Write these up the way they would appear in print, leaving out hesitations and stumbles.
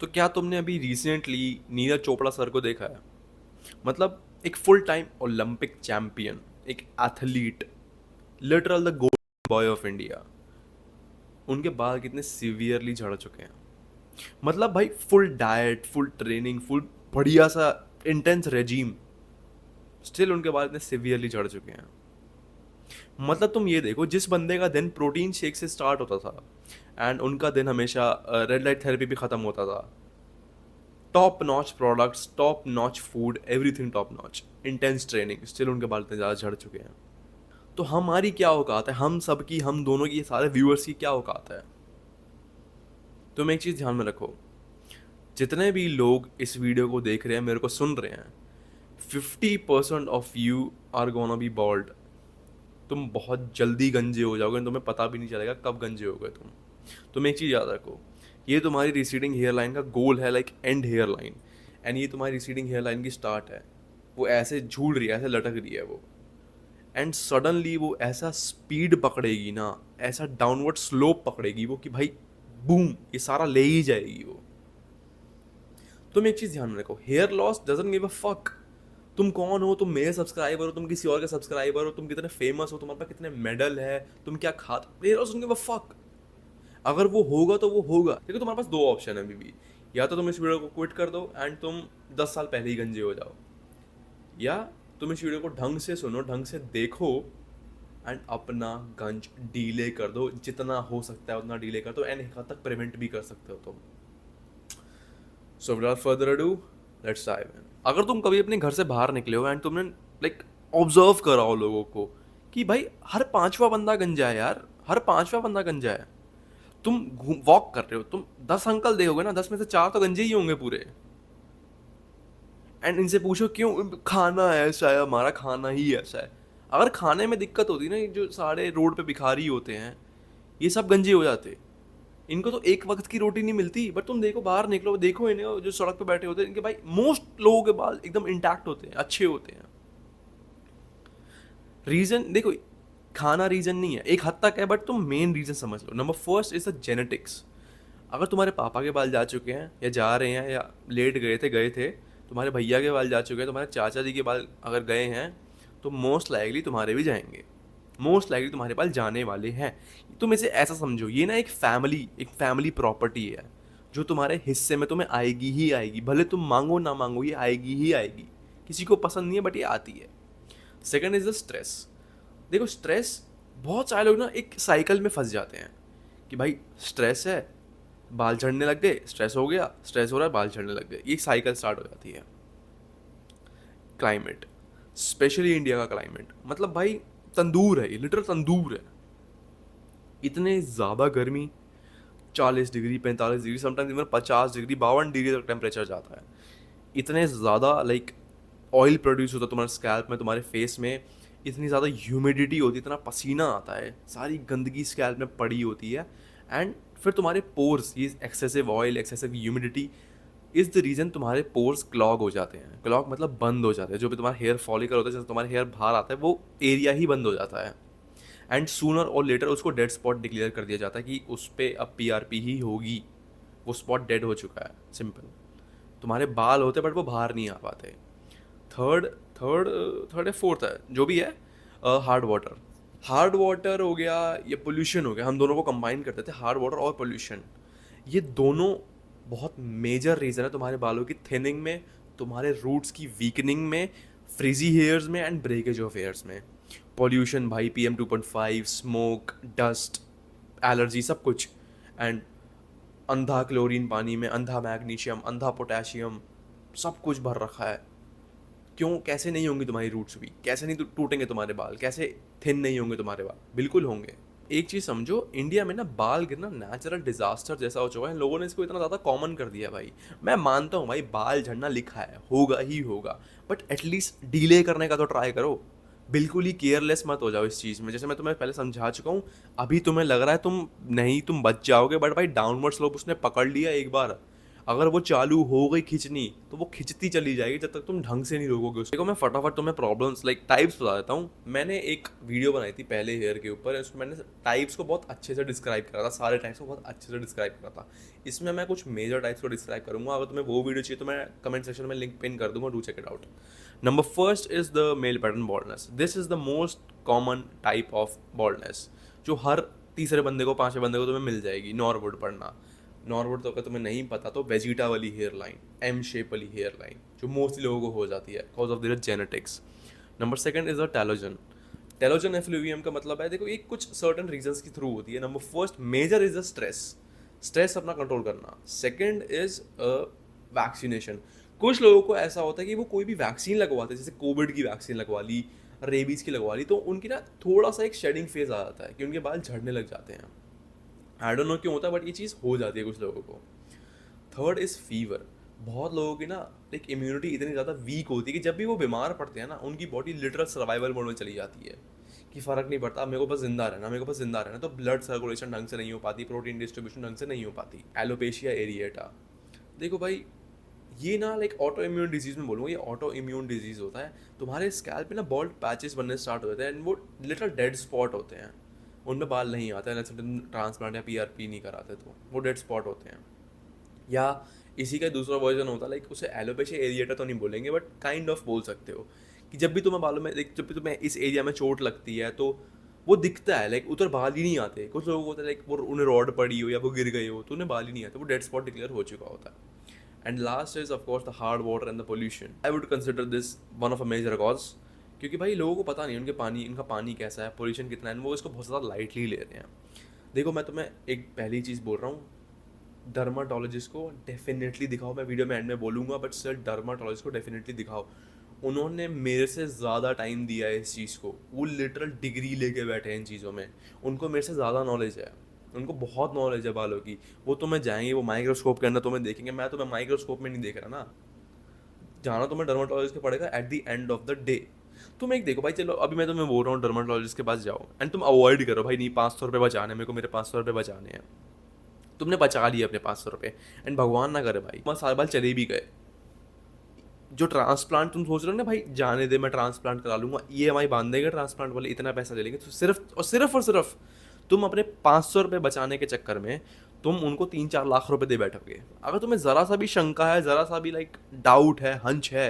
तो क्या तुमने अभी रिसेंटली नीरज चोपड़ा सर को देखा है? मतलब एक फुल टाइम ओलंपिक चैंपियन, एक athlete, literal the golden boy of India. उनके बाल कितने सीवियरली झड़ चुके हैं। मतलब भाई full diet, full training, full बढ़िया सा इंटेंस रेजीम, स्टिल उनके बाल इतने सीवियरली झड़ चुके हैं। मतलब तुम ये देखो, जिस बंदे का दिन प्रोटीन शेक से स्टार्ट होता था एंड उनका दिन हमेशा रेड लाइट थेरेपी भी ख़त्म होता था, top notch products, top notch food, everything top notch, intense training, still उनके बाल इतने ज़्यादा झड़ चुके हैं। तो हमारी क्या औकात है, हम सब की, हम दोनों की, सारे व्यूअर्स की क्या औकात है? तुम एक चीज़ ध्यान में रखो, जितने भी लोग इस वीडियो को देख रहे हैं, मेरे को सुन रहे हैं, 50% of you are gonna be bold. तुम बहुत जल्दी गंजे हो जाओगे, तुम्हें पता भी नहीं चलेगा कब गंजे हो गए तुम एक चीज़ याद रखो, ये तुम्हारी रिसीडिंग हेयर लाइन का गोल है, like and hair line, and ये तुम्हारी रिसीडिंग हेयर लाइन की स्टार्ट है। वो ऐसे झूल रही है, ऐसे लटक रही है वो, एंड सडनली वो ऐसा स्पीड पकड़ेगी ना, ऐसा डाउनवर्ड स्लोप पकड़ेगी वो कि भाई बूम, ये सारा ले ही जाएगी वो। तुम एक चीज़ ध्यान में रखो, hair loss doesn't give a fuck. तुम कौन हो, तुम मेरे सब्सक्राइबर हो, तुम किसी और के सब्सक्राइबर हो, तुम कितने फेमस हो, तुम्हारे पास कितने मेडल है, तुम क्या खाते, hair loss doesn't give a fuck. अगर वो होगा तो वो होगा। देखो तुम्हारे पास दो ऑप्शन है अभी भी, या तो तुम इस वीडियो को क्विट कर दो एंड तुम 10 साल पहले ही गंजे हो जाओ, या तुम इस वीडियो को ढंग से सुनो, ढंग से देखो एंड अपना गंज डीले कर दो, जितना हो सकता है उतना डीले कर दो, एंड एक हद तक प्रिवेंट भी कर सकते हो तुम। So without further ado, let's dive in. अगर तुम कभी अपने घर से बाहर निकले हो एंड तुमने लाइक ऑब्जर्व करा हो लोगों को कि भाई हर पांचवा बंदा गंजा है यार, हर पांचवा बंदा गंजा है। तुम वॉक कर रहे हो, तुम 10 अंकल देखोगे ना, 10 में से 4 तो गंजे ही होंगे पूरे। एंड इनसे पूछो क्यों, खाना ऐसा है, हमारा खाना ही ऐसा है। अगर खाने में दिक्कत होती ना, ये जो सारे रोड पे भिखारी होते हैं, ये सब गंजे हो जाते। इनको तो एक वक्त की रोटी नहीं मिलती, बट तुम देखो, बाहर निकलो, देखो इन्हें जो सड़क पे बैठे होते हैं, इनके भाई मोस्ट लोगों के बाल एकदम इंटैक्ट होते हैं, अच्छे होते हैं। रीजन देखो, खाना रीजन नहीं है, एक हद तक है, बट तुम मेन रीजन समझ लो। Number first is the genetics. अगर तुम्हारे पापा के बाल जा चुके हैं या जा रहे हैं या लेट गए थे, तुम्हारे भैया के बाल जा चुके हैं, तुम्हारे चाचा जी के बाल अगर गए हैं, तो मोस्ट लाइकली तुम्हारे भी जाएंगे, मोस्ट लाइकली तुम्हारे बाल जाने वाले हैं। तुम इसे ऐसा समझो, ये ना एक फैमिली प्रॉपर्टी है, जो तुम्हारे हिस्से में तुम्हें आएगी ही आएगी, भले तुम मांगो ना मांगो, ये आएगी ही आएगी। किसी को पसंद नहीं है, बट ये आती है। Second is the stress. देखो स्ट्रेस, बहुत सारे लोग ना एक साइकिल में फंस जाते हैं कि भाई स्ट्रेस है, बाल झड़ने लग गए, स्ट्रेस हो गया, स्ट्रेस हो रहा है, बाल झड़ने लग गए, ये साइकिल स्टार्ट हो जाती है। क्लाइमेट, स्पेशली इंडिया का क्लाइमेट, मतलब भाई तंदूर है, ये लिटरल तंदूर है। इतने ज़्यादा गर्मी, 40 degree, 45 degree, sometimes even 50 degree, 52 degree तक टेम्परेचर जाता है। इतने ज़्यादा लाइक ऑयल प्रोड्यूस होता है तुम्हारे स्कैल्प में, तुम्हारे फेस में, इतनी ज़्यादा ह्यूमिडिटी होती है, इतना पसीना आता है, सारी गंदगी स्कैल्प में पड़ी होती है। एंड फिर तुम्हारे पोर्स, ये excessive oil, excessive humidity is the reason तुम्हारे पोर्स क्लॉग हो जाते हैं। क्लॉग मतलब बंद हो जाते हैं। जो भी तुम्हारा हेयर फॉलिकल होता है, जैसे तुम्हारे हेयर बाहर आता है, वो एरिया ही बंद हो जाता है। एंड सूनर और लेटर उसको डेड स्पॉट डिक्लेयर कर दिया जाता है कि उस पर अब पीआरपी ही होगी, वो स्पॉट डेड हो चुका है, सिंपल। तुम्हारे बाल होते बट वो बाहर नहीं आ पाते। थर्ड थर्ड थर्ड या फोर्थ है जो भी है, हार्ड वाटर। हार्ड वाटर हो गया या पोल्यूशन हो गया, हम दोनों को कंबाइन करते थे, हार्ड वाटर और पोल्यूशन। ये दोनों बहुत मेजर रीज़न है तुम्हारे बालों की थिनिंग में, तुम्हारे रूट्स की वीकनिंग में, फ्रिजी हेयर्स में एंड ब्रेकेज ऑफ हेयर्स में। पॉल्यूशन भाई, PM 2.5, स्मोक, डस्ट, एलर्जी, सब कुछ। एंड अंधा क्लोरीन पानी में, अंधा मैग्नीशियम, अंधा पोटेशियम, सब कुछ भर रखा है। क्यों, कैसे नहीं होंगी तुम्हारी रूट्स भी, कैसे नहीं टूटेंगे तुम्हारे बाल, कैसे थिन नहीं होंगे तुम्हारे बाल, बिल्कुल होंगे। एक चीज़ समझो, इंडिया में ना बाल गिरना नेचुरल डिजास्टर जैसा हो चुका है, लोगों ने इसको इतना ज़्यादा कॉमन कर दिया भाई। मैं मानता हूँ भाई, बाल झड़ना लिखा है, होगा ही होगा, बट एटलीस्ट डीले करने का तो ट्राई करो। बिल्कुल ही केयरलेस मत हो जाओ इस चीज़ में। जैसे मैं तुम्हें पहले समझा चुका हूँ, अभी तुम्हें लग रहा है तुम नहीं, तुम बच जाओगे, बट भाई डाउनवर्ड स्लोप उसने पकड़ लिया एक बार। अगर वो चालू हो गई खींचनी तो वो खिंचती चली जाएगी जब तक तुम ढंग से नहीं रोकोगे उसको। देखो मैं फटाफट तुम्हें प्रॉब्लम्स लाइक टाइप्स बता देता हूँ। मैंने एक वीडियो बनाई थी पहले हेयर के ऊपर, उसमें मैंने टाइप्स को बहुत अच्छे से डिस्क्राइब करा था, सारे टाइप्स को बहुत अच्छे से डिस्क्राइब करा था। इसमें मैं कुछ मेजर टाइप्स को डिस्क्राइब करूंगा। अगर तुम्हें वो वीडियो चाहिए तो मैं कमेंट सेक्शन में लिंक पिन कर दूंगा, do check it out. Number first is the male pattern baldness. This is the most common type of baldness जो हर तीसरे बंदे को, पांचवें बंदे को तुम्हें मिल जाएगी। नॉर्वुड पढ़ना। नॉर्वुड तो अगर तुम्हें नहीं पता तो वेजिटा वाली हेयर लाइन, एम शेप वाली हेयर लाइन जो मोस्टली लोगों को हो जाती है because of their genetics. Number second is a telogen. Telogen effluvium का मतलब है, देखो ये कुछ सर्टन रीजंस के थ्रू होती है। Number first major is a stress, stress अपना कंट्रोल करना। Second is vaccination. कुछ लोगों को ऐसा होता है कि वो कोई भी वैक्सीन लगवाते हैं, जैसे कोविड की वैक्सीन लगवा ली, रेबीज की लगवा ली, तो उनकी ना थोड़ा सा एक शेडिंग फेज आ जाता है कि उनके बाल झड़ने लग जाते हैं। आई डोंट नो क्यों होता है बट ये चीज़ हो जाती है कुछ लोगों को। Third is fever. बहुत लोगों की ना एक इम्यूनिटी इतनी ज़्यादा वीक होती है कि जब भी वो बीमार पड़ते हैं ना उनकी बॉडी लिटरल सर्वाइवल मोड में चली जाती है कि फ़र्क नहीं पड़ता, मेरे को बस जिंदा रहना, मेरे को बस जिंदा रहना। तो ब्लड सर्कुलेशन ढंग से नहीं हो पाती, प्रोटीन डिस्ट्रीब्यूशन ढंग से नहीं हो पाती। Alopecia areata. देखो भाई ये ना लाइक ऑटो इम्यून डिजीज़ में बोलूँगा, ये ऑटो इम्यून डिजीज़ होता है। तुम्हारे स्कैल्प पे ना बॉल्ड पैचेस बनने स्टार्ट हो जाते हैं एंड वो लिटल डेड स्पॉट होते हैं, उनमें बाल नहीं आते हैं, तुम ट्रांसप्लांट या पीआरपी नहीं कराते तो वो डेड स्पॉट होते हैं। या इसी का दूसरा वर्जन होता है, लाइक उसे एलोपेशिया एरिएटा तो नहीं बोलेंगे बट काइंड ऑफ बोल सकते हो कि जब भी तुम्हें बालों में जब भी तुम्हें इस एरिया में चोट लगती है तो वो दिखता है, लाइक उधर बाल ही नहीं आते। कुछ लोगों को होता है लाइक वो उन्हें रॉड पड़ी हो या वो गिर गए हो तो उन्हें बाल ही नहीं आते, वो डेड स्पॉट डिक्लेयर हो चुका होता है। And last is of course the hard water and the pollution. I would consider this one of a major cause, क्योंकि भाई लोगों को पता नहीं इनका पानी कैसा है, पोल्यूशन कितना है, वो इसको बहुत ज़्यादा लाइटली ले रहे हैं। देखो मैं तुम्हें एक पहली चीज़ बोल रहा हूँ, डर्माटोलॉजिस्ट को डेफिनेटली दिखाओ। मैं वीडियो में एंड में बोलूँगा बट सर डर्माटोलॉजिस्ट को डेफिनेटली दिखाओ। उन्होंने मेरे से ज़्यादा टाइम दिया है इस चीज़ को, वो लिटरल डिग्री लेके बैठे हैं इन चीज़ों में, उनको मेरे से ज़्यादा नॉलेज है, उनको बहुत नॉलेज है बालों की। वो तुम्हें जाएंगे, वो माइक्रोस्कोप के अंदर तुम्हें देखेंगे, मैं तुम्हें माइक्रोस्कोप में नहीं देख रहा ना। जाना तुम्हें डर्माटोलॉजिस्ट के पड़ेगा at the end of the day. तुम एक देखो भाई, चलो अभी मैं तुम्हें बोल रहा हूँ डर्माटोलॉजिस्ट के पास जाओ एंड तुम अवॉइड करो भाई, नहीं 500 रुपये बचाने मेरे को, मेरे 500 रुपये बचाने हैं। तुमने बचा लिए अपने 500 रुपये एंड भगवान ना करे भाई तुम्हारे साल बाल चले भी गए। जो ट्रांसप्लांट तुम सोच रहे हो ना भाई जाने दे मैं ट्रांसप्लांट करा लूंगा, EMI बांध देगा ट्रांसप्लांट वाले, इतना पैसा ले लेंगे, तो सिर्फ तुम अपने 500 रुपये बचाने के चक्कर में तुम उनको 3-4 लाख रुपए दे बैठोगे। अगर तुम्हें ज़रा सा भी शंका है, ज़रा सा भी लाइक डाउट है, हंच है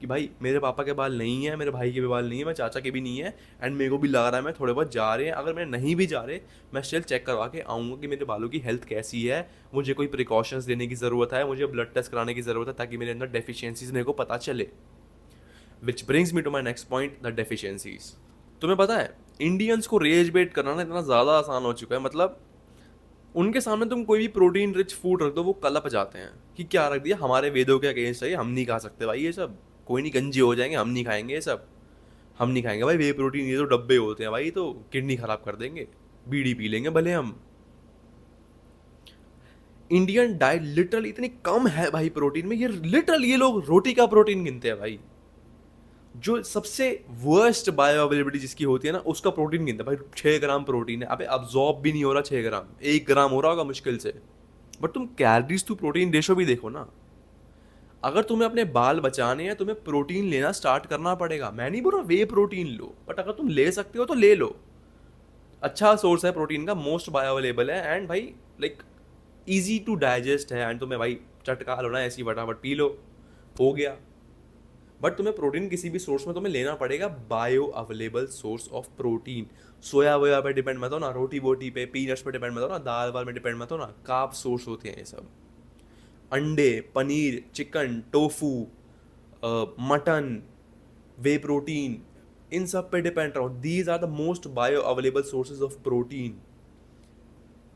कि भाई मेरे पापा के बाल नहीं है, मेरे भाई के भी बाल नहीं है, मैं चाचा के भी नहीं है एंड मेरे को भी लग रहा है मैं थोड़े बहुत जा रहे हैं, अगर मैं नहीं भी जा रहे मैं स्टिल चेक करवा के आऊँगा कि मेरे बालों की हेल्थ कैसी है, मुझे कोई प्रिकॉशंस लेने की ज़रूरत है, मुझे ब्लड टेस्ट कराने की ज़रूरत है ताकि मेरे अंदर डेफिशिएंसीज मेरे को पता चले। Which brings me to my next point, the deficiencies. तुम्हें पता है इंडियंस को रेज बेट करना ना इतना ज़्यादा आसान हो चुका है, मतलब उनके सामने तुम कोई भी प्रोटीन रिच फूड रख दो वो कलप जाते हैं कि क्या रख दिया, हमारे वेदों के अगेंस्ट है, हम नहीं खा सकते भाई ये सब, कोई नहीं गंजे हो जाएंगे, हम नहीं खाएंगे ये सब, हम नहीं खाएंगे भाई वे प्रोटीन, ये तो डब्बे होते हैं भाई, तो किडनी खराब कर देंगे, बीड़ी पी लेंगे भले हम। इंडियन डाइट लिटरली इतनी कम है भाई प्रोटीन में, ये लिटरल ये लोग रोटी का प्रोटीन गिनते हैं भाई। जो सबसे वर्स्ट बायो अवेलेबिलिटी जिसकी होती है ना उसका प्रोटीन गिनता है भाई, 6 ग्राम प्रोटीन है, अबे अब्जॉर्ब भी नहीं हो रहा 6 ग्राम, 1 ग्राम हो रहा होगा मुश्किल से। बट तुम कैलोरीज टू प्रोटीन रेशो भी देखो ना, अगर तुम्हें अपने बाल बचाने हैं तुम्हें प्रोटीन लेना स्टार्ट करना पड़ेगा। मैं नहीं बोल रहा वे प्रोटीन लो, बट अगर तुम ले सकते हो तो ले लो, अच्छा सोर्स है प्रोटीन का, मोस्ट बायो अवेलेबल है एंड भाई लाइक इजी टू डाइजेस्ट है एंड तुम्हें भाई चटका लो ना ऐसी फटाफट पी लो, हो गया। बट तुम्हें प्रोटीन किसी भी सोर्स में तुम्हें लेना पड़ेगा bio available source of protein. Soya वोया पे डिपेंड मत हो ना, रोटी बोटी पे, पीनट्स पे डिपेंड मत हो ना, दाल वाल में डिपेंड मत हो ना, कार्ब सोर्स होते हैं ये सब। अंडे, paneer, chicken, tofu, mutton, whey protein, इन सब पे डिपेंड रहो। These are the most bioavailable sources of protein.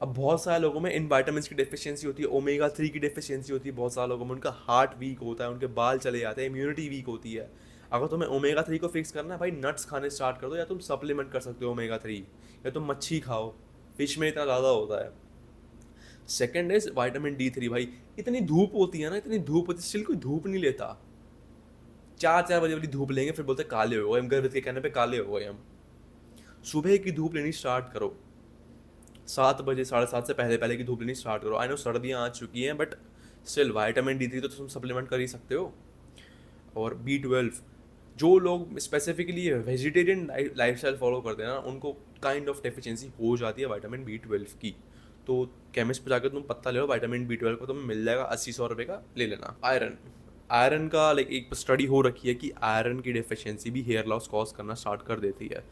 अब बहुत सारे लोगों में इन वाइटामिन की डेफिशिएंसी होती है, ओमेगा 3 की डेफिशिएंसी होती है, बहुत सारे लोगों में उनका हार्ट वीक होता है, उनके बाल चले जाते हैं, इम्यूनिटी वीक होती है। अगर तुम्हें ओमेगा 3 को फिक्स करना है भाई नट्स खाने स्टार्ट कर दो, या तुम सप्लीमेंट कर सकते हो ओमेगा 3, या तुम मच्छी खाओ, फिश में इतना ज़्यादा होता है। सेकेंड इज विटामिन D3 भाई, इतनी धूप होती है ना, इतनी धूप होती है, स्टिल कोई धूप नहीं लेता। 4-4 बजे वाली धूप लेंगे फिर बोलते काले हो गए हम, गर्भ के कहने पे काले हो गए हम। सुबह की धूप लेनी स्टार्ट करो, 7 बजे 7:30 से पहले पहले की धूप लेनी स्टार्ट करो। आई नो सर्दियाँ आ चुकी हैं बट स्टिल विटामिन D3 तो तुम सप्लीमेंट कर ही सकते हो। और B12, जो लोग स्पेसिफिकली वेजिटेरियन लाइफस्टाइल फॉलो करते हैं ना, उनको काइंड ऑफ डेफिशिएंसी हो जाती है विटामिन B12 की। तो केमिस्ट पे जाकर तुम पत्ता ले लो, विटामिन B12 को तुम्हें मिल जाएगा 80-100 रुपये का, ले लेना। आयरन, आयरन का लाइक एक स्टडी हो रखी है कि आयरन की डेफिशिएंसी भी हेयर लॉस कॉज करना स्टार्ट कर देती है।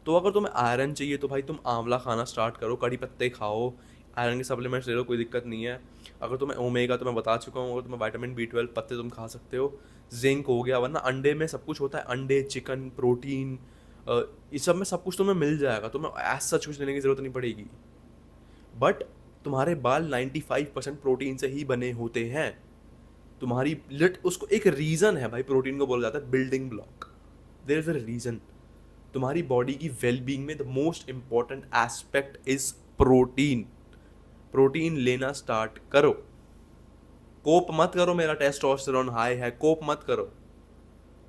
तो अगर तुम्हें आयरन चाहिए तो भाई तुम आंवला खाना स्टार्ट करो, कड़ी पत्ते खाओ, आयरन के सप्लीमेंट्स ले लो, कोई दिक्कत नहीं है। अगर तुम्हें ओमेगा तो मैं बता चुका हूँ, अगर तुम्हें विटामिन B12 पत्ते तुम खा सकते हो। जिंक हो गया, वरना अंडे में सब कुछ होता है, अंडे, चिकन, प्रोटीन, इस सब में सब कुछ तुम्हें मिल जाएगा, तुम्हें एज सच कुछ लेने की ज़रूरत नहीं पड़ेगी। बट तुम्हारे बाल 95% प्रोटीन से ही बने होते हैं। तुम्हारी लिट उसको एक रीज़न है भाई, प्रोटीन को बोला जाता है building block. There is a reason. तुम्हारी बॉडी की वेलबींग में the most important aspect is protein. Protein लेना स्टार्ट करो। कोप मत करो मेरा टेस्टोस्टेरोन हाई है, कोप मत करो,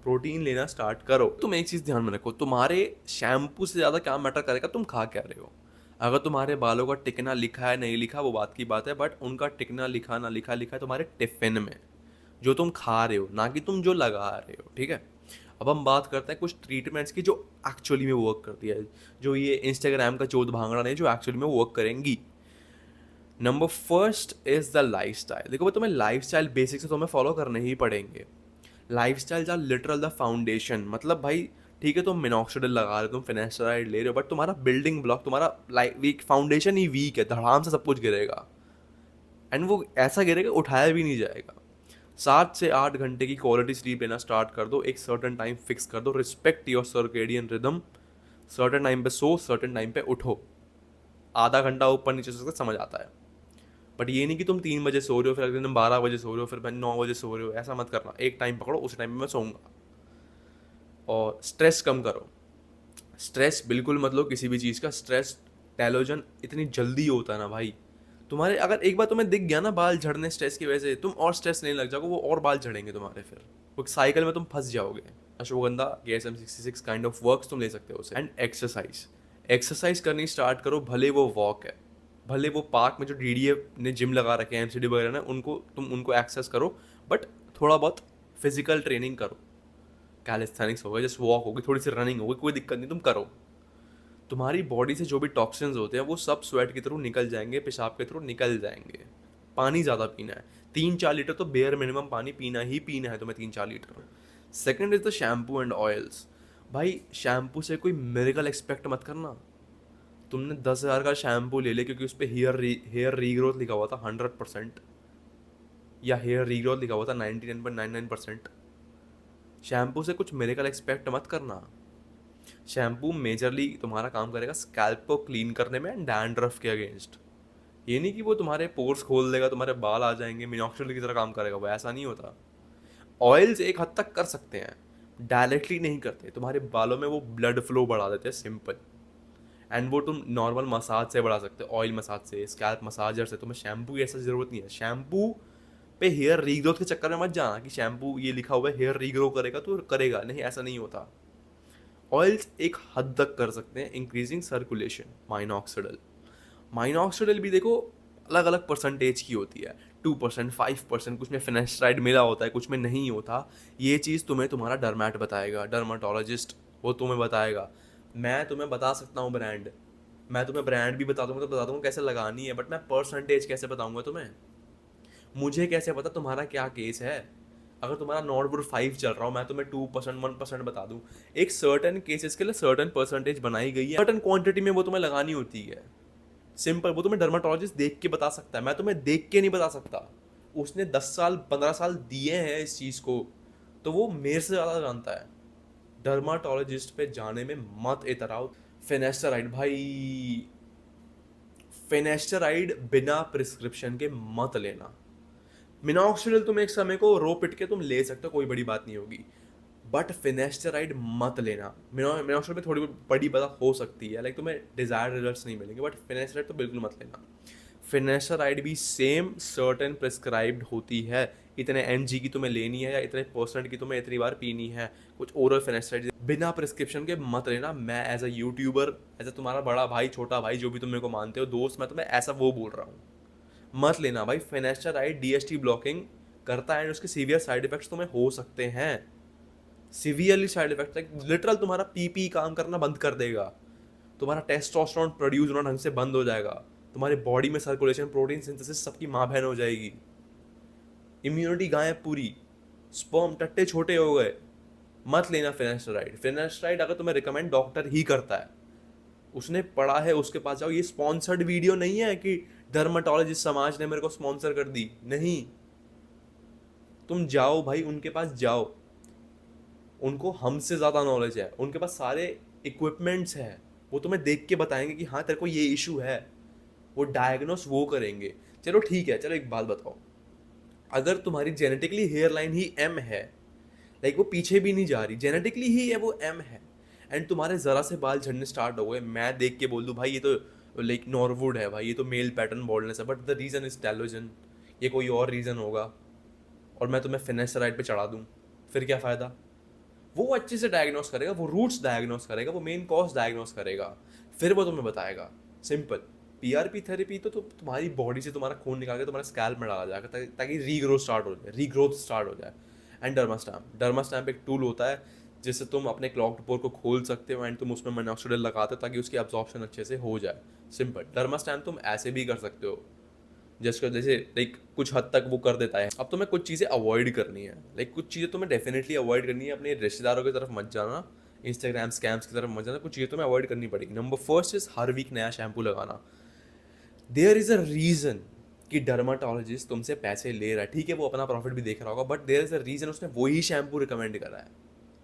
प्रोटीन लेना स्टार्ट करो। तुम एक चीज़ ध्यान में रखो, तुम्हारे शैम्पू से ज़्यादा क्या मैटर करेगा तुम खा क्या रहे हो। अगर तुम्हारे बालों का टिकना लिखा है नहीं लिखा वो बात की बात है, बट उनका टिकना लिखा ना लिखा लिखा है तुम्हारे टिफिन में, जो तुम खा रहे हो, ना कि तुम जो लगा रहे हो, ठीक है। अब हम बात करते हैं कुछ ट्रीटमेंट्स की जो एक्चुअली में वर्क करती है, जो ये इंस्टाग्राम का चौथ भांगड़ा नहीं, जो एक्चुअली में वर्क करेंगी। Number first is the lifestyle. देखो भाई, तुम्हें लाइफ स्टाइल बेसिक्स तुम्हें फॉलो करने ही पड़ेंगे। Lifestyle are literal the foundation. मतलब भाई ठीक है, तुम मिनॉक्सिडिल लगा रहे हो, तुम फिनेस्टराइड ले रहे हो, बट तुम्हारा बिल्डिंग ब्लॉक, तुम्हारा लाइक वीक फाउंडेशन ही वीक है, धड़ाम से सब कुछ गिरेगा। एंड वो ऐसा गिरेगा उठाया भी नहीं जाएगा। 7 से 8 घंटे की क्वालिटी स्लीप लेना स्टार्ट कर दो, एक सर्टन टाइम फिक्स कर दो, respect your circadian rhythm. Certain time पे सो, सर्टन टाइम पे उठो। आधा घंटा ऊपर नीचे से समझ आता है, बट ये नहीं कि तुम 3 बजे सो रहे हो, फिर अगले दिन 12 बजे सो रहे हो, फिर 9 बजे सो रहे हो, ऐसा मत करना। एक टाइम पकड़ो, उस टाइम में मैं सोऊंगा। और स्ट्रेस कम करो। स्ट्रेस बिल्कुल मत लो किसी भी चीज़ का। स्ट्रेस टेलोजन इतनी जल्दी होता है ना भाई, तुम्हारे अगर एक बार तुम्हें दिख गया ना बाल झड़ने स्ट्रेस की वजह से, तुम और स्ट्रेस नहीं लग जाओगे, वो और बाल झड़ेंगे तुम्हारे, फिर वो साइकिल में तुम फंस जाओगे। Ashwagandha KSM-66 kind of works तुम ले सकते हो उसे। एंड एक्सरसाइज, एक्सरसाइज करनी स्टार्ट करो, भले वो वॉक है, भले वो पार्क में जो DDA ने जिम लगा रखे हैं, MCD वगैरह ने, उनको तुम उनको एक्सेस करो, बट थोड़ा बहुत फिजिकल ट्रेनिंग करो। कैलिस्थेनिक्स होगा, जस्ट वॉक होगी, थोड़ी सी रनिंग होगी, कोई दिक्कत नहीं, तुम करो। तुम्हारी बॉडी से जो भी टॉक्सिन्स होते हैं वो सब स्वेट के थ्रू निकल जाएंगे, पेशाब के थ्रू निकल जाएंगे। पानी ज़्यादा पीना है, 3-4 लीटर तो बेयर मिनिमम पानी पीना ही पीना है तुम्हें, 3-4 litre. Second is the shampoo and oils. भाई शैम्पू से कोई मेरिकल एक्सपेक्ट मत करना। तुमने 10,000 का शैम्पू ले लिया क्योंकि उस पर हेयर रीग्रोथ लिखा हुआ था 100%, या हेयर रीग्रोथ लिखा हुआ था 99.99%। शैम्पू से कुछ मेरिकल एक्सपेक्ट मत करना। शैम्पू मेजरली तुम्हारा काम करेगा स्कैल्प को क्लीन करने में एंड डैंड्रफ के अगेंस्ट। ये नहीं कि वो तुम्हारे पोर्स खोल देगा, तुम्हारे बाल आ जाएंगे, मिनॉक्सिडिल की तरह काम करेगा, वो ऐसा नहीं होता। ऑयल्स एक हद तक कर सकते हैं, डायरेक्टली नहीं करते। तुम्हारे बालों में वो ब्लड फ्लो बढ़ा देते हैं, सिंपल। एंड वो तुम नॉर्मल मसाज से बढ़ा सकते हो, ऑयल मसाज से, स्कैल्प मसाजर से। तुम्हें शैम्पू की ऐसा ज़रूरत नहीं है। शैम्पू पे हेयर रीग्रोथ के चक्कर में मत जाना कि शैम्पू ये लिखा हुआ है हेयर रीग्रो करेगा तो करेगा, नहीं, ऐसा नहीं होता। ऑयल्स एक हद तक कर सकते हैं इंक्रीजिंग सर्कुलेशन। माइनॉक्सिडिल भी देखो अलग अलग परसेंटेज की होती है, 2%, 5%, कुछ में फिनेस्ट्राइड मिला होता है, कुछ में नहीं होता। ये चीज़ तुम्हें तुम्हारा डर्मैट बताएगा, डर्माटोलॉजिस्ट, वो तुम्हें बताएगा। मैं तुम्हें बता सकता हूँ ब्रांड, मैं तुम्हें ब्रांड भी बता दूंगा, तो बता दूंगा कैसे लगानी है, बट मैं परसेंटेज कैसे बताऊंगा तुम्हें? मुझे कैसे पता तुम्हारा क्या केस है? अगर तुम्हारा नॉर्मल 5 चल रहा हो, मैं तुम्हें 2%, 1% बता दूं। एक सर्टन केसेस के लिए सर्टन परसेंटेज बनाई गई है, सर्टन क्वांटिटी में वो तुम्हें लगानी होती है, सिंपल। वो तुम्हें डर्माटोलॉजिस्ट देख के बता सकता है, मैं तुम्हें देख के नहीं बता सकता। उसने 10 साल 15 साल दिए हैं इस चीज़ को, तो वो मेरे से ज़्यादा जानता है। डर्माटोलॉजिस्ट पे जाने में मत इतराओ। फिनेस्टराइड भाई, फिनेस्टराइड बिना प्रिस्क्रिप्शन के मत लेना। मिनॉक्सिडिल तुम एक समय को रो पिट के तुम ले सकते हो, कोई बड़ी बात नहीं होगी, बट फिनेस्टराइड मत लेना। मिनॉक्सिडिल में थोड़ी बड़ी बात हो सकती है, लाइक तुम्हें डिजायर्ड रिजल्ट्स नहीं मिलेंगे, बट फिनेस्टराइड तो बिल्कुल मत लेना। फिनेस्टराइड भी सेम सर्टेन प्रिस्क्राइब्ड होती है, इतने mg की तुम्हें लेनी है या इतने % की तुम्हें इतनी बार पीनी है। कुछ ओरल फिनेस्टराइड बिना प्रिस्क्रिप्शन के मत लेना। मैं as a YouTuber, as a तुम्हारा बड़ा भाई, छोटा भाई, जो भी तुम मेरे को मानते हो, दोस्त, मैं तुम्हें ऐसा वो बोल रहा हूँ। मत लेना भाई। फिनेस्टराइड डीएचटी ब्लॉकिंग करता है एंड उसके सीवियर साइड इफेक्ट्स तुम्हें हो सकते हैं, severely side effect, like literal तुम्हारा पीपी काम करना बंद कर देगा, तुम्हारा टेस्टोस्टेरोन प्रोड्यूस होना ढंग से बंद हो जाएगा, तुम्हारी बॉडी में सर्कुलेशन, प्रोटीन सिंथेसिस सबकी माँ बहन हो जाएगी, इम्यूनिटी गायब पूरी, स्पर्म टट्टे छोटे हो गए। मत लेना फिनेस्टराइड। फिनेस्टराइड अगर तुम्हें रिकमेंड डॉक्टर ही करता है, उसने पढ़ा है, उसके पास जाओ। ये स्पॉन्सर्ड वीडियो नहीं है कि डर्माटोलॉजिस्ट समाज ने मेरे को स्पॉन्सर कर दी, नहीं। तुम जाओ भाई, उनके पास जाओ, उनको हमसे ज़्यादा नॉलेज है, उनके पास सारे इक्विपमेंट्स हैं, वो तुम्हें देख के बताएंगे कि हाँ तेरे को ये इशू है, वो डायग्नोस वो करेंगे। चलो ठीक है, चलो एक बात बताओ, अगर तुम्हारी जेनेटिकली हेयर लाइन ही एम है, लाइक वो पीछे भी नहीं जा रही, जेनेटिकली ही है वो एम है, एंड तुम्हारे ज़रा से बाल झड़ने स्टार्ट हो गए, मैं देख के बोल दूँ भाई ये तो लाइक नॉर्वुड है भाई, ये तो मेल पैटर्न बॉल्डनेस है, but the reason is telogen, ये कोई और रीज़न होगा, और मैं तुम्हें फिनेस्टराइड पे चढ़ा दूँ, फिर क्या फ़ायदा? वो अच्छे से डायग्नोस करेगा, वो रूट्स डायग्नोस करेगा, वो मेन कॉज डायग्नोस करेगा, फिर वो तुम्हें बताएगा। सिंपल। पीआरपी थेरेपी तो तुम्हारी बॉडी से तुम्हारा खून निकाल के तुम्हारे स्कैल्प में डाला जाएगा, ताकि रीग्रोथ स्टार्ट हो जाए, रीग्रोथ स्टार्ट हो जाए। एंड डर्मा स्टैम्प एक टूल होता है जिससे तुम अपने क्लॉक्ड पोर को खोल सकते हो एंड तुम उसमें मिनॉक्सिडिल लगाते हो ताकि उसकी अब्जॉर्प्शन अच्छे से हो जाए। सिंपल। डर्मा स्टैम्प तुम ऐसे भी कर सकते हो, जिसको जैसे लाइक कुछ हद तक वो कर देता है। अब तुम्हें कुछ चीज़ें अवॉइड करनी है, लाइक कुछ चीज़ें तुम्हें डेफिनेटली अवॉइड करनी है, अपने रिश्तेदारों की तरफ मत जाना, इंस्टाग्राम स्कैम्स की तरफ मत जाना, कुछ चीज़ें तुम्हें अवॉइड करनी पड़ेगी। नंबर फर्स्ट इज हर वीक नया शैम्पू लगाना। देयर इज़ अ रीज़न कि डर्माटोलॉजिस्ट तुमसे पैसे ले रहा है, ठीक है वो अपना प्रॉफिट भी देख रहा होगा, but there is a reason उसने वही शैम्पू रिकमेंड करा है,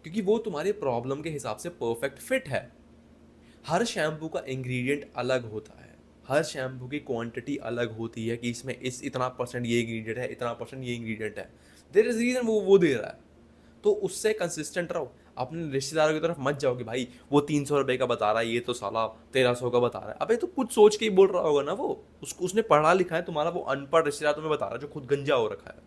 क्योंकि वो तुम्हारे प्रॉब्लम के हिसाब से परफेक्ट फिट है। हर शैम्पू का इंग्रेडिएंट अलग होता है, हर शैम्पू की क्वांटिटी अलग होती है कि इसमें इस इतना परसेंट ये इंग्रेडिएंट है, इतना परसेंट ये इंग्रेडिएंट है। देयर इज रीजन वो दे रहा है, तो उससे कंसिस्टेंट रहो। अपने रिश्तेदारों की तरफ मत जाओ कि भाई वो 300 रुपये का बता रहा है, ये तो साला 1300 का बता रहा है। अबे तो कुछ सोच के ही बोल रहा होगा ना, वो उसको उसने पढ़ा लिखा है, तुम्हारा वो अनपढ़ रिश्तेदार तुम्हें बता रहा है जो खुद गंजा हो रखा है।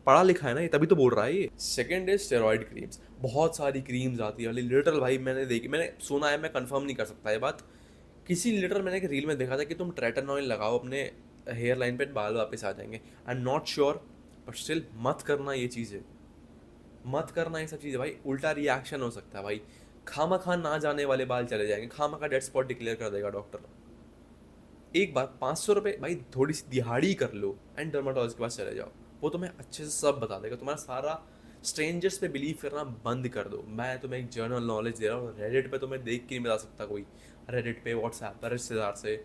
पढ़ा लिखा है ना ये, तभी तो बोल रहा है ये। Second is steroid creams. बहुत सारी क्रीम्स आती है लिटरल भाई, मैंने देखी, मैंने सुना है, मैं कंफर्म नहीं कर सकता ये बात। किसी लिटर मैंने एक रील में देखा था कि तुम ट्रेटनॉइल लगाओ अपने हेयर लाइन पे, बाल वापस आ जाएंगे। I am not sure, but still मत करना ये चीज़ें, मत करना ये सब चीज़ें भाई, उल्टा रिएक्शन हो सकता है भाई। खामा खा ना जाने वाले बाल चले जाएंगे, खामा खा डेड स्पॉट डिक्लेयर कर देगा डॉक्टर। एक बार 500 रुपये भाई थोड़ी सी दिहाड़ी कर लो एंड डर्माटोलॉजिस्ट के पास चले जाओ, वो तुम्हें अच्छे से सब बता देगा। तुम्हारा सारा स्ट्रेंजर्स पे बिलीव करना बंद कर दो। मैं तुम्हें एक जनरल नॉलेज दे रहा हूँ, रेडिट पे तुम्हें देख के नहीं बता सकता कोई, रेडिट पे, व्हाट्सएप पर रिश्तेदार से,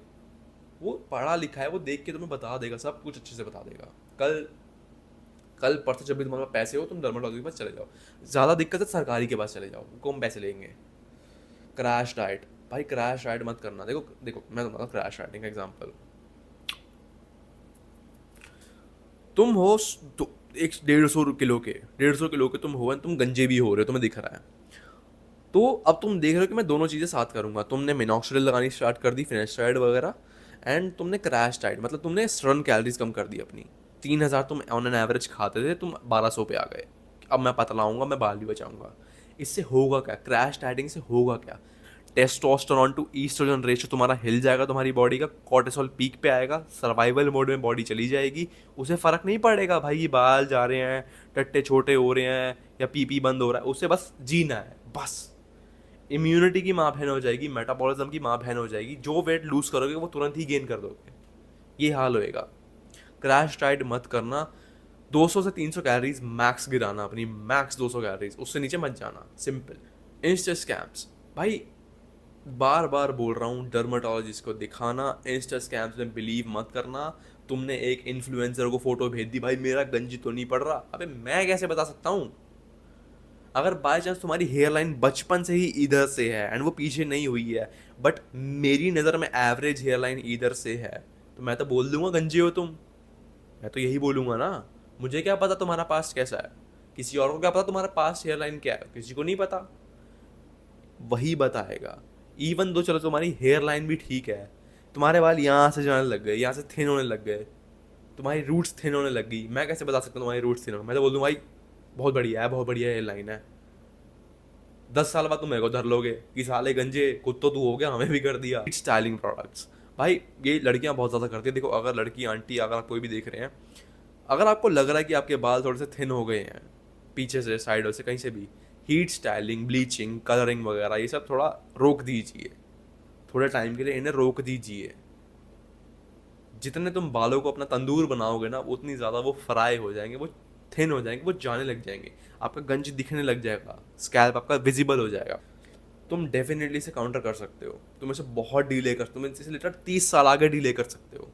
वो पढ़ा लिखा है, वो देख के तुम्हें बता देगा, सब कुछ अच्छे से बता देगा। कल कल परसों जब भी तुम्हारे पास पैसे हो तुम डर्माटोलॉजिस्ट के पास चले जाओ। ज़्यादा दिक्कत है सरकारी के पास चले जाओ, कम पैसे लेंगे। क्रैश डाइट भाई, क्रैश डाइट मत करना। देखो देखो मैं तुम्हारा क्रैश डाइटिंग का एग्जांपल, तुम हो एक 150 किलो के तुम हो एंड तुम गंजे भी हो रहे हो, तुम्हें दिख रहा है। तो अब तुम देख रहे हो कि मैं दोनों चीज़ें साथ करूंगा, तुमने मिनॉक्सिडिल लगानी स्टार्ट कर दी, फिनेस्टराइड वगैरह, एंड तुमने क्रैश डाइट, मतलब तुमने रन कैलोरीज कम कर दी अपनी। 3000 तुम ऑन एन एवरेज खाते थे, तुम 1200 पे आ गए। अब मैं पतला आऊँगा, मैं बाल भी बचाऊंगा। इससे होगा क्या? क्रैश डाइटिंग से होगा क्या? टेस्टोस्टेरोन टू ईस्ट्रोजन रेशियो तुम्हारा हिल जाएगा, तुम्हारी बॉडी का कॉर्टिसोल पीक पे आएगा, सर्वाइवल मोड में बॉडी चली जाएगी। उसे फ़र्क नहीं पड़ेगा भाई ये बाल जा रहे हैं, टट्टे छोटे हो रहे हैं या पीपी बंद हो रहा है, उसे बस जीना है, बस। इम्यूनिटी की माँ बहन हो जाएगी, मेटाबॉलिज्म की माँ बहन हो जाएगी, जो वेट लूज करोगे वो तुरंत ही गेन कर दोगे, ये हाल होएगा। क्रैश डाइट मत करना, 200 से 300 कैलोरीज मैक्स गिराना अपनी, मैक्स 200 कैलोरीज, उससे नीचे मत जाना। सिंपल। इंस्टा स्कैम्स भाई, बार बार बोल रहा हूँ, डर्माटोलॉजिस्ट को दिखाना, इंस्टा स्कैम्स में बिलीव मत करना। तुमने एक इन्फ्लुएंसर को फोटो भेज दी, भाई मेरा गंजी तो नहीं पड़ रहा, अबे मैं कैसे बता सकता हूँ? अगर बाय चांस तुम्हारी हेयर लाइन बचपन से ही इधर से है एंड वो पीछे नहीं हुई है, बट मेरी नज़र में एवरेज हेयर लाइन इधर से है, तो मैं तो बोल दूंगा गंजे हो तुम, मैं तो यही बोलूँगा ना। मुझे क्या पता तुम्हारा पास्ट कैसा है, किसी और को क्या पता तुम्हारा पास्ट हेयर लाइन क्या है, किसी को नहीं पता, वही बताएगा। इवन दो चलो तुम्हारी हेयर लाइन भी ठीक है, तुम्हारे बाल यहाँ से जाने लग गए, यहाँ से थिन होने लग गए, तुम्हारी रूट्स थिन होने लग गई, मैं कैसे बता सकता हूँ तुम्हारी रूट्स थिन हो? मैं तो बोल दूँ भाई बहुत बढ़िया है, बहुत बढ़िया हेयर लाइन है। 10 साल बाद तुम मेरे को धर लोगे कि साले गंजे, खुद तो तू हो गया, हमें भी कर दिया। स्टाइलिंग प्रोडक्ट्स भाई ये लड़कियां बहुत ज़्यादा करती है। देखो, अगर लड़की आंटी अगर आप कोई भी देख रहे हैं, अगर आपको लग रहा है कि आपके बाल थोड़े से थिन हो गए हैं, पीछे से साइडों से कहीं से भी, हीट स्टाइलिंग, ब्लीचिंग, कलरिंग वगैरह ये सब थोड़ा रोक दीजिए। थोड़े टाइम के लिए इन्हें रोक दीजिए। जितने तुम बालों को अपना तंदूर बनाओगे ना, उतनी ज़्यादा वो फ्राई हो जाएंगे, वो थिन हो जाएंगे, वो जाने लग जाएंगे, आपका गंज दिखने लग जाएगा, स्कैल्प आपका विजिबल हो जाएगा। तुम डेफिनेटली इसे काउंटर कर सकते हो, तुम इसे बहुत डीले कर, तुम इसे लेटर 30 साल आगे डीले कर सकते हो,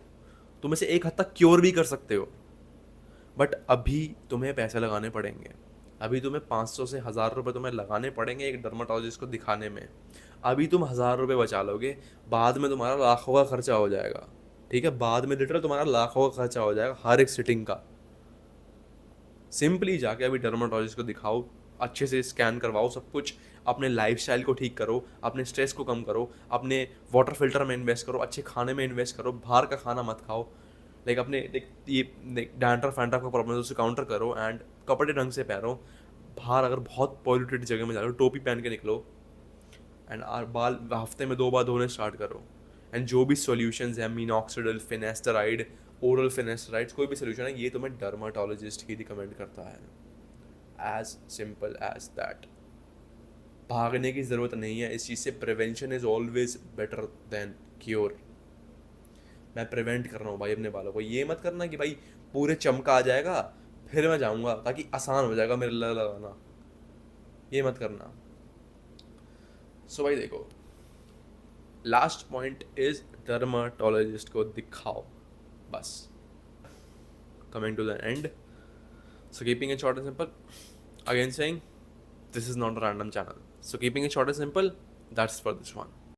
तुम इसे एक हद तक क्योर भी कर सकते हो। बट अभी तुम्हें पैसे लगाने पड़ेंगे। अभी तुम्हें 500 से 1000 रुपये तुम्हें लगाने पड़ेंगे एक डर्माटोलॉजिस्ट को दिखाने में। अभी तुम 1000 रुपये बचा लोगे, बाद में तुम्हारा लाखों का खर्चा हो जाएगा। ठीक है, बाद में लिटरल तुम्हारा लाखों का खर्चा हो जाएगा हर एक सिटिंग का। सिंपली जाके अभी डर्माटोलॉजिस्ट को दिखाओ, अच्छे से स्कैन करवाओ सब कुछ, अपने लाइफस्टाइल को ठीक करो, अपने स्ट्रेस को कम करो, अपने वाटर फिल्टर में इन्वेस्ट करो, अच्छे खाने में इन्वेस्ट करो, बाहर का खाना मत खाओ। लाइक अपने ये डैंड्रफ फैंड्रफ का प्रॉब्लम है उसे काउंटर करो, एंड कपड़े ढंग से पहनो। बाहर अगर बहुत पॉल्यूटेड जगह में जा रहे हो, टोपी पहन के निकलो, एंड बाल हफ्ते में 2 बार धोने स्टार्ट करो। एंड जो भी सॉल्यूशंस हैं, मीनॉक्सिडिल, फिनेस्टराइड, ओरल फिनेस्टराइड्स, कोई भी सोल्यूशन है, ये तुम्हें डर्माटोलॉजिस्ट ही रिकमेंड करता है। As simple as that. भागने की ज़रूरत नहीं है इस चीज़ से। Prevention is always better than cure. मैं प्रिवेंट कर रहा हूँ भाई अपने बालों को। ये मत करना कि भाई पूरे चमका आ जाएगा फिर मैं जाऊँगा ताकि आसान हो जाएगा मेरे लिए लगाना, ये मत करना। सो भाई देखो, लास्ट पॉइंट इज डर्माटोलॉजिस्ट को दिखाओ बस। Coming to the end, so keeping it short and simple, again saying this is not a random channel, so keeping it short and simple, that's for this one.